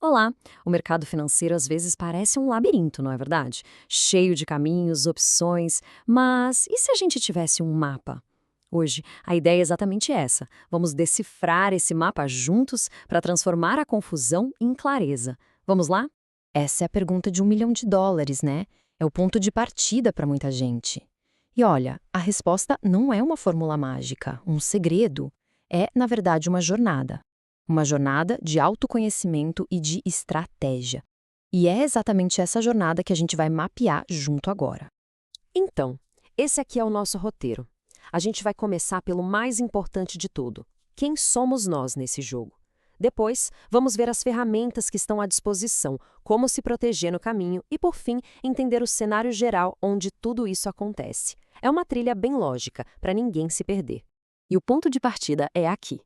Olá! O mercado financeiro às vezes parece um labirinto, não é verdade? Cheio de caminhos, opções, mas e se a gente tivesse um mapa? Hoje, a ideia é exatamente essa. Vamos decifrar esse mapa juntos para transformar a confusão em clareza. Vamos lá? Essa é a pergunta de US$ 1 milhão, né? É o ponto de partida para muita gente. E olha, a resposta não é uma fórmula mágica, um segredo. É, na verdade, uma jornada. Uma jornada de autoconhecimento e de estratégia. E é exatamente essa jornada que a gente vai mapear junto agora. Então, esse aqui é o nosso roteiro. A gente vai começar pelo mais importante de tudo: quem somos nós nesse jogo? Depois, vamos ver as ferramentas que estão à disposição, como se proteger no caminho e, por fim, entender o cenário geral onde tudo isso acontece. É uma trilha bem lógica, para ninguém se perder. E o ponto de partida é aqui.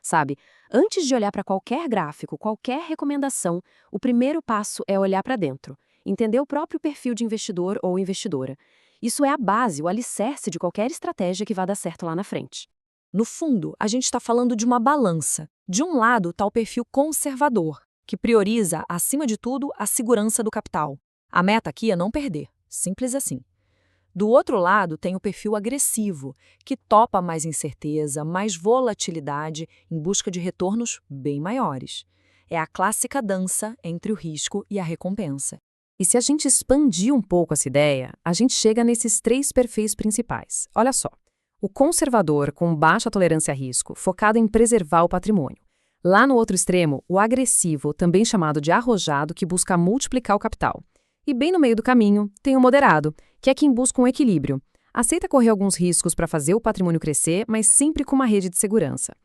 Sabe, antes de olhar para qualquer gráfico, qualquer recomendação, o primeiro passo é olhar para dentro, entender o próprio perfil de investidor ou investidora. Isso é a base, o alicerce de qualquer estratégia que vá dar certo lá na frente. No fundo, a gente está falando de uma balança. De um lado está o perfil conservador, que prioriza, acima de tudo, a segurança do capital. A meta aqui é não perder, simples assim. Do outro lado, tem o perfil agressivo, que topa mais incerteza, mais volatilidade, em busca de retornos bem maiores. É a clássica dança entre o risco e a recompensa. E se a gente expandir um pouco essa ideia, a gente chega nesses três perfis principais. Olha só. O conservador, com baixa tolerância a risco, focado em preservar o patrimônio. Lá no outro extremo, o agressivo, também chamado de arrojado, que busca multiplicar o capital. E bem no meio do caminho, tem o moderado, que é quem busca um equilíbrio. Aceita correr alguns riscos para fazer o patrimônio crescer, mas sempre com uma rede de segurança.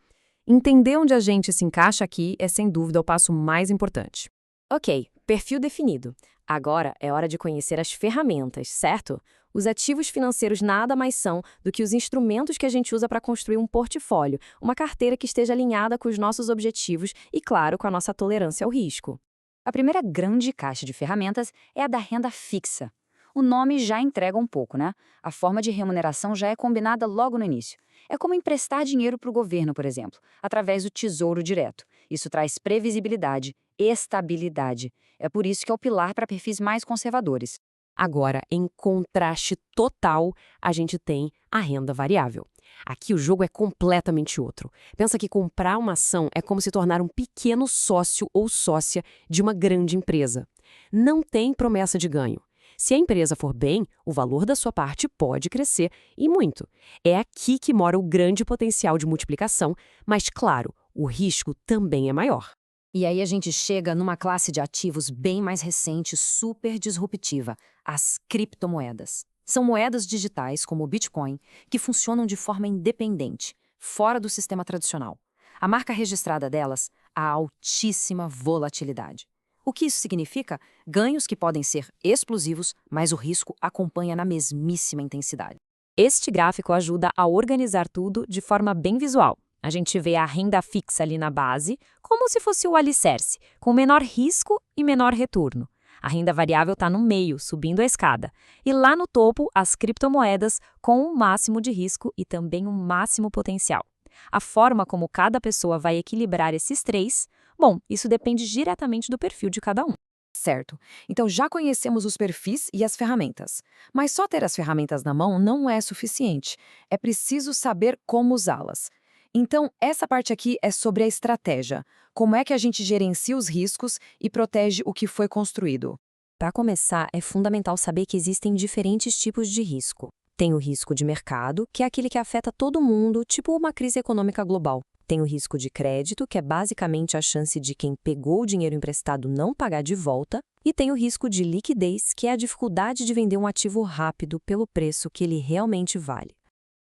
Entender onde a gente se encaixa aqui é, sem dúvida, o passo mais importante. Ok, perfil definido. Agora é hora de conhecer as ferramentas, certo? Os ativos financeiros nada mais são do que os instrumentos que a gente usa para construir um portfólio, uma carteira que esteja alinhada com os nossos objetivos e, claro, com a nossa tolerância ao risco. A primeira grande caixa de ferramentas é a da renda fixa. O nome já entrega um pouco, né? A forma de remuneração já é combinada logo no início. É como emprestar dinheiro para o governo, por exemplo, através do Tesouro Direto. Isso traz previsibilidade, estabilidade. É por isso que é o pilar para perfis mais conservadores. Agora, em contraste total, a gente tem a renda variável. Aqui o jogo é completamente outro. Pensa que comprar uma ação é como se tornar um pequeno sócio ou sócia de uma grande empresa. Não tem promessa de ganho. Se a empresa for bem, o valor da sua parte pode crescer, e muito. É aqui que mora o grande potencial de multiplicação, mas, claro, o risco também é maior. E aí a gente chega numa classe de ativos bem mais recente, super disruptiva, as criptomoedas. São moedas digitais, como o Bitcoin, que funcionam de forma independente, fora do sistema tradicional. A marca registrada delas, a altíssima volatilidade. O que isso significa? Ganhos que podem ser explosivos, mas o risco acompanha na mesmíssima intensidade. Este gráfico ajuda a organizar tudo de forma bem visual. A gente vê a renda fixa ali na base, como se fosse o alicerce, com menor risco e menor retorno. A renda variável está no meio, subindo a escada. E lá no topo, as criptomoedas com um máximo de risco e também um máximo potencial. A forma como cada pessoa vai equilibrar esses três, bom, isso depende diretamente do perfil de cada um. Certo. Então já conhecemos os perfis e as ferramentas. Mas só ter as ferramentas na mão não é suficiente. É preciso saber como usá-las. Então, essa parte aqui é sobre a estratégia. Como é que a gente gerencia os riscos e protege o que foi construído? Para começar, é fundamental saber que existem diferentes tipos de risco. Tem o risco de mercado, que é aquele que afeta todo mundo, tipo uma crise econômica global. Tem o risco de crédito, que é basicamente a chance de quem pegou o dinheiro emprestado não pagar de volta. E tem o risco de liquidez, que é a dificuldade de vender um ativo rápido pelo preço que ele realmente vale.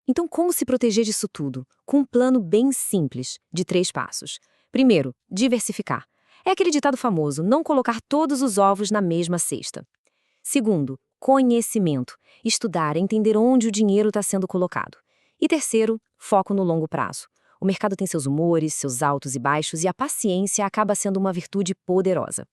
Então, como se proteger disso tudo? Com um plano bem simples, de 3 passos. Primeiro, diversificar. É aquele ditado famoso, não colocar todos os ovos na mesma cesta. Segundo, conhecimento. Estudar, entender onde o dinheiro está sendo colocado. E terceiro, foco no longo prazo. O mercado tem seus humores, seus altos e baixos, e a paciência acaba sendo uma virtude poderosa.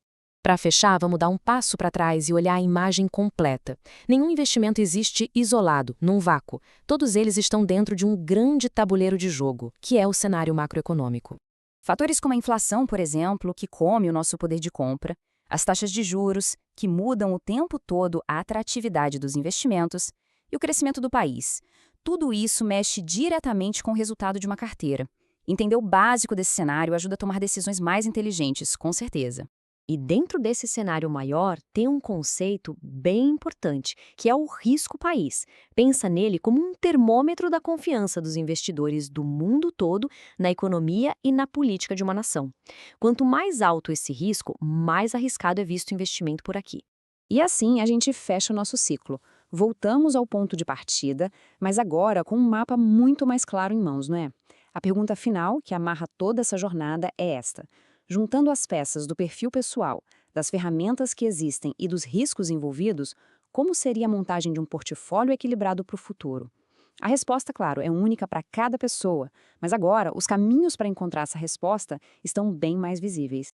Para fechar, vamos dar um passo para trás e olhar a imagem completa. Nenhum investimento existe isolado, num vácuo. Todos eles estão dentro de um grande tabuleiro de jogo, que é o cenário macroeconômico. Fatores como a inflação, por exemplo, que come o nosso poder de compra, as taxas de juros, que mudam o tempo todo a atratividade dos investimentos, e o crescimento do país. Tudo isso mexe diretamente com o resultado de uma carteira. Entender o básico desse cenário ajuda a tomar decisões mais inteligentes, com certeza. E dentro desse cenário maior, tem um conceito bem importante, que é o risco país. Pensa nele como um termômetro da confiança dos investidores do mundo todo na economia e na política de uma nação. Quanto mais alto esse risco, mais arriscado é visto o investimento por aqui. E assim a gente fecha o nosso ciclo. Voltamos ao ponto de partida, mas agora com um mapa muito mais claro em mãos, não é? A pergunta final, que amarra toda essa jornada, é esta. Juntando as peças do perfil pessoal, das ferramentas que existem e dos riscos envolvidos, como seria a montagem de um portfólio equilibrado para o futuro? A resposta, claro, é única para cada pessoa, mas agora os caminhos para encontrar essa resposta estão bem mais visíveis.